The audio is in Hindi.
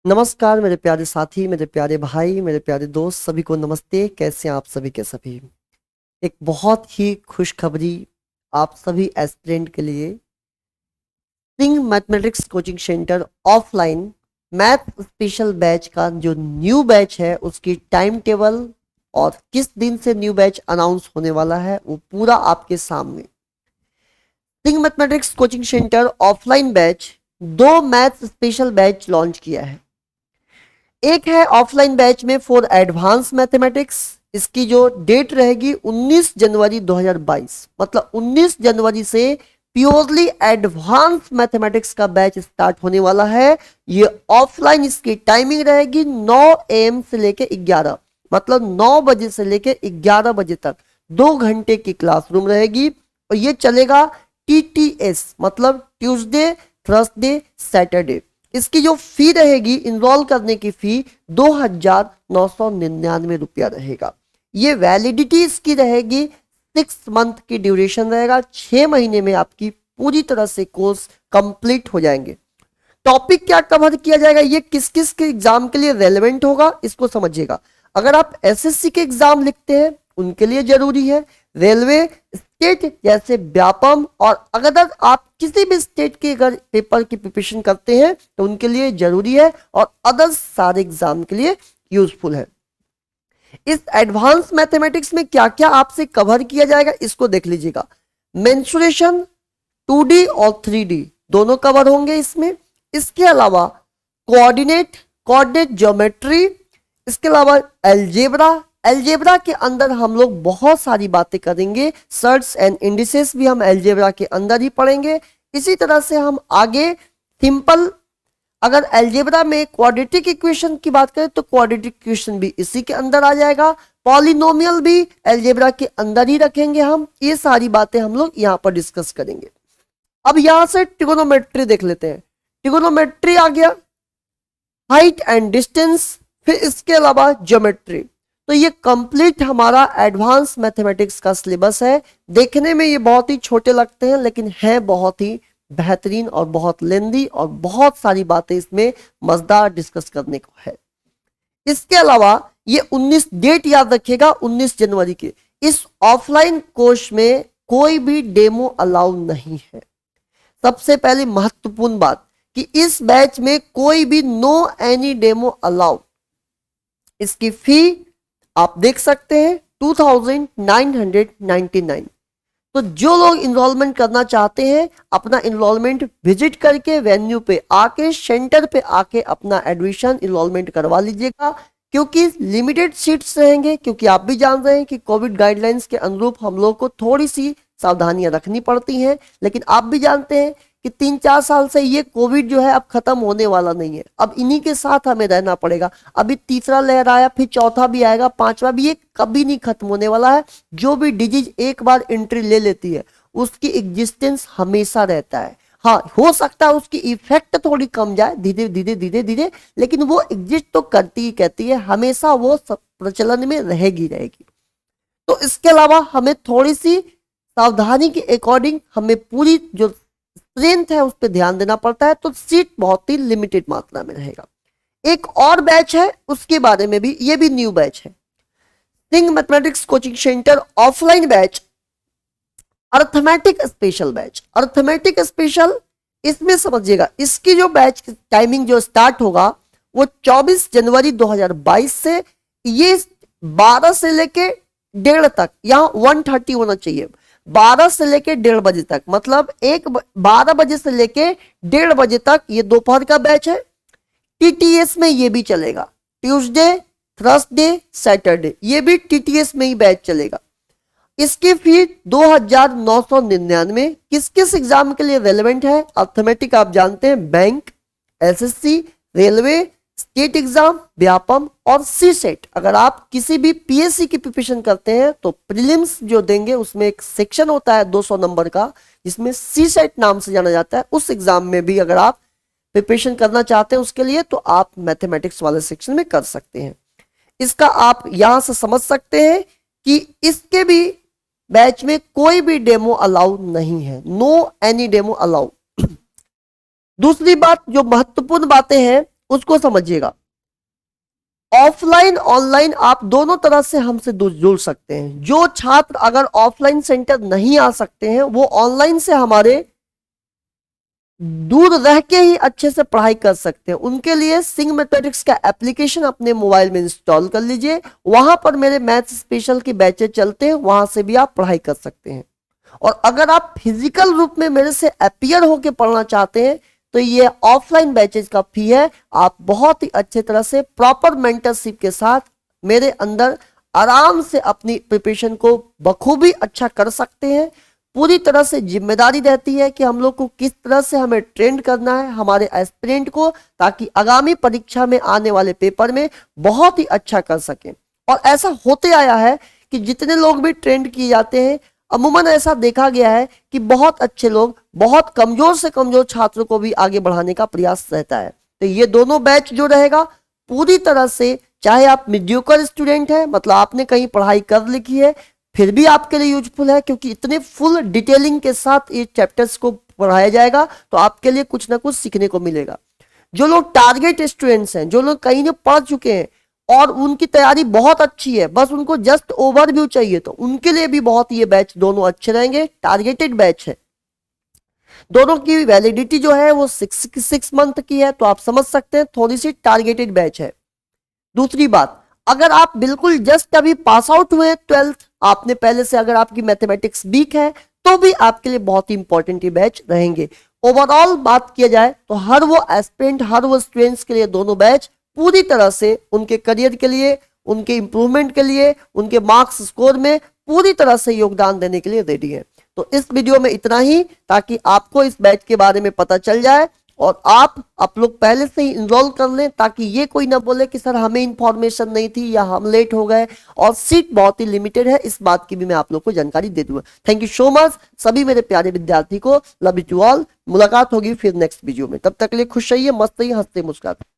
नमस्कार मेरे प्यारे साथी, मेरे प्यारे भाई, मेरे प्यारे दोस्त, सभी को नमस्ते। कैसे हैं आप सभी के सभी? एक बहुत ही खुशखबरी आप सभी एस्पिरेंट के लिए। Singh mathematics coaching centre offline math special batch का जो न्यू बैच है उसकी टाइम टेबल और किस दिन से न्यू बैच अनाउंस होने वाला है वो पूरा आपके सामने। Singh mathematics coaching centre offline batch दो मैथ स्पेशल बैच लॉन्च किया है। एक है ऑफलाइन बैच में फॉर एडवांस मैथमेटिक्स। इसकी जो डेट रहेगी 19 जनवरी 2022, मतलब 19 जनवरी से प्योरली एडवांस मैथमेटिक्स का बैच स्टार्ट होने वाला है। ये ऑफलाइन इसकी टाइमिंग रहेगी 9 AM से लेके 11, मतलब 9 बजे से लेके 11 बजे तक 2 घंटे की क्लासरूम रहेगी। और ये चलेगा TTS, मतलब ट्यूसडे थर्सडे सैटरडे। इसकी जो फी रहेगी, इनरोल करने की फी 2,999 रुपया रहेगा। ये वैलिडिटी इसकी रहेगी 6 मंथ की ड्यूरेशन रहेगा। 6 महीने में आपकी पूरी तरह से कोर्स कंप्लीट हो जाएंगे। टॉपिक क्या कवर किया जाएगा, ये किस किस के एग्जाम के लिए रेलेवेंट होगा इसको समझिएगा। अगर आप SSC के एग्जाम लिखते हैं उनके लिए जरूरी है, रेलवे स्टेट जैसे व्यापम, और अगर आप किसी भी स्टेट के अगर पेपर की प्रिपरेशन करते हैं तो उनके लिए जरूरी है, और अदर्स सारे एग्जाम के लिए यूजफुल है। इस एडवांस मैथमेटिक्स में क्या क्या आपसे कवर किया जाएगा इसको देख लीजिएगा। मेंसुरेशन 2D और 3D दोनों कवर होंगे इसमें। इसके अलावा कोऑर्डिनेट ज्योमेट्री, इसके अलावा एल्जेब्रा के अंदर हम लोग बहुत सारी बातें करेंगे। सर्ट्स एंड इंडिसेस भी हम एल्जेब्रा के अंदर ही पढ़ेंगे। इसी तरह से हम आगे सिंपल, अगर एल्जेब्रा में क्वाड्रेटिक इक्वेशन की बात करें तो क्वाड्रेटिक इक्वेशन भी इसी के अंदर आ जाएगा। पॉलिनोमियल भी एल्जेब्रा के अंदर ही रखेंगे हम। ये सारी बातें हम लोग यहाँ पर डिस्कस करेंगे। अब यहां से ट्रिगोनोमेट्री देख लेते हैं। ट्रिगोनोमेट्री आ गया, हाइट एंड डिस्टेंस, फिर इसके अलावा ज्योमेट्री। तो ये कंप्लीट हमारा एडवांस मैथमेटिक्स का सिलेबस है। देखने में ये बहुत ही छोटे लगते हैं लेकिन है बहुत ही बेहतरीन और बहुत लेंदी, और बहुत सारी बातें इसमें मजेदार डिस्कस करने को है। इसके अलावा ये 19 डेट याद रखिएगा, 19 जनवरी की। इस ऑफलाइन कोर्स में कोई भी डेमो अलाउ नहीं है। सबसे पहली महत्वपूर्ण बात कि इस बैच में कोई भी नो एनी डेमो अलाउ। इसकी फी आप देख सकते हैं 2,999। तो जो लोग इनरोलमेंट करना चाहते हैं अपना इनरोलमेंट विजिट करके वेन्यू पे आके, सेंटर पे आके अपना एडमिशन इनरोलमेंट करवा लीजिएगा, क्योंकि लिमिटेड सीट्स रहेंगे। क्योंकि आप भी जान रहे हैं कि कोविड गाइडलाइंस के अनुरूप हम लोग को थोड़ी सी सावधानियां रखनी पड़ती हैं, लेकिन आप भी जानते हैं कि 3-4 साल से ये कोविड जो है अब खत्म होने वाला नहीं है। अब इन्हीं के साथ हमें रहना पड़ेगा। अभी तीसरा लहर आया, फिर चौथा भी आएगा, पांचवा भी, ये कभी नहीं खत्म होने वाला है। जो भी डिजीज एक बार एंट्री ले लेती है उसकी एग्जिस्टेंस हमेशा रहता है। हाँ, हो सकता है उसकी इफेक्ट थोड़ी कम जाए धीरे धीरे धीरे धीरे, लेकिन वो एग्जिस्ट तो करती ही कहती है, हमेशा वो प्रचलन में रहेगी। तो इसके अलावा हमें थोड़ी सी सावधानी के अकॉर्डिंग हमें पूरी जो स्ट्रेंथ है उस पर ध्यान देना पड़ता है। तो सीट बहुत ही लिमिटेड मात्रा में रहेगा। एक और बैच है उसके बारे में भी, ये भी न्यू बैच है, Singh mathematics coaching centre offline batch, arithmetic special batch. Arithmetic special, इसमें समझिएगा इसकी जो बैच टाइमिंग जो स्टार्ट होगा वो 24 जनवरी 2022 से, ये 12 से लेके 1:30 तक, यहाँ 1:30 होना चाहिए, 12 से लेके 1:30 बजे तक, मतलब 12 बजे से लेके 1:30 बजे तक ये दोपहर का बैच है। TTS में ये भी चलेगा, ट्यूसडे थर्सडे सैटरडे, ये भी TTS में ही बैच चलेगा। इसकी फी 2,999। किस किस एग्जाम के लिए रेलेवेंट है? अर्थमेटिक आप जानते हैं, bank, SSC, railway, state exam, Vyapam और CSET। अगर आप किसी भी PSC की प्रिपरेशन करते हैं तो प्रीलिम्स जो देंगे उसमें एक सेक्शन होता है 200 नंबर का जिसमें CSET नाम से जाना जाता है। उस एग्जाम में भी अगर आप प्रिपरेशन करना चाहते हैं उसके लिए तो आप मैथमेटिक्स वाले सेक्शन में कर सकते हैं। इसका आप यहां से समझ सकते हैं कि इसके भी बैच में कोई भी डेमो अलाउ नहीं है, नो एनी डेमो अलाउ। दूसरी बात जो महत्वपूर्ण बातें हैं उसको समझिएगा। ऑफलाइन ऑनलाइन आप दोनों तरह से हमसे जुड़ सकते हैं। जो छात्र अगर ऑफलाइन सेंटर नहीं आ सकते हैं वो ऑनलाइन से हमारे दूर रह के ही अच्छे से पढ़ाई कर सकते हैं। उनके लिए सिंग मैथमेटिक्स का एप्लीकेशन अपने मोबाइल में इंस्टॉल कर लीजिए, वहां पर मेरे मैथ स्पेशल की बैचेज चलते हैं, वहां से भी आप पढ़ाई कर सकते हैं। और अगर आप फिजिकल रूप में मेरे से अपीयर होकर पढ़ना चाहते हैं तो ये ऑफलाइन बैचेज का फी है। आप बहुत ही अच्छे तरह से प्रॉपर मेंटरशिप के साथ मेरे अंदर आराम से अपनी प्रिपरेशन को बखूबी अच्छा कर सकते हैं। पूरी तरह से जिम्मेदारी रहती है कि हम लोग को किस तरह से हमें ट्रेंड करना है हमारे एस्पिरेंट को, ताकि आगामी परीक्षा में आने वाले पेपर में बहुत ही अच्छा कर सकें। और ऐसा होते आया है कि जितने लोग भी ट्रेंड किए जाते हैं, अमूमन ऐसा देखा गया है कि बहुत अच्छे लोग बहुत कमजोर से कमजोर छात्रों को भी आगे बढ़ाने का प्रयास रहता है। तो ये दोनों बैच जो रहेगा पूरी तरह से, चाहे आप मीडियोकर स्टूडेंट हैं, मतलब आपने कहीं पढ़ाई कर लिखी है, फिर भी आपके लिए यूजफुल है, क्योंकि इतने फुल डिटेलिंग के साथ ये चैप्टर्स को पढ़ाया जाएगा तो आपके लिए कुछ ना कुछ सीखने को मिलेगा। जो लोग टारगेट स्टूडेंट्स हैं, जो लोग कहीं पढ़ चुके हैं और उनकी तैयारी बहुत अच्छी है, बस उनको जस्ट ओवरव्यू चाहिए, तो उनके लिए भी बहुत ये बैच दोनों अच्छे रहेंगे। टारगेटेड बैच है, दोनों की वैलिडिटी जो है वो 6 मंथ की है, तो आप समझ सकते हैं थोड़ी सी टारगेटेड बैच है। दूसरी बात, अगर आप बिल्कुल जस्ट अभी पास आउट हुए 12th, आपने पहले से अगर आपकी मैथमेटिक्स वीक है तो भी आपके लिए बहुत ही इंपॉर्टेंट ये बैच रहेंगे। ओवरऑल बात किया जाए तो हर वो एस्पिरेंट, हर वो स्टूडेंट्स के लिए दोनों बैच पूरी तरह से उनके करियर के लिए, उनके इंप्रूवमेंट के लिए, उनके मार्क्स स्कोर में पूरी तरह से योगदान देने के लिए रेडी है। तो इस वीडियो में इतना ही, ताकि आपको इस बैच के बारे में पता चल जाए और आप लोग पहले से ही इनरोल कर लें, ताकि ये कोई ना बोले कि सर हमें इंफॉर्मेशन नहीं थी या हम लेट हो गए। और सीट बहुत ही लिमिटेड है, इस बात की भी मैं आप लोग को जानकारी दे दूंगा। थैंक यू सो मच सभी मेरे प्यारे विद्यार्थी को। Love you all. मुलाकात होगी फिर नेक्स्ट वीडियो में, तब तक के लिए खुश रहिए, मस्त रहिए, हंसते मुस्कुराते।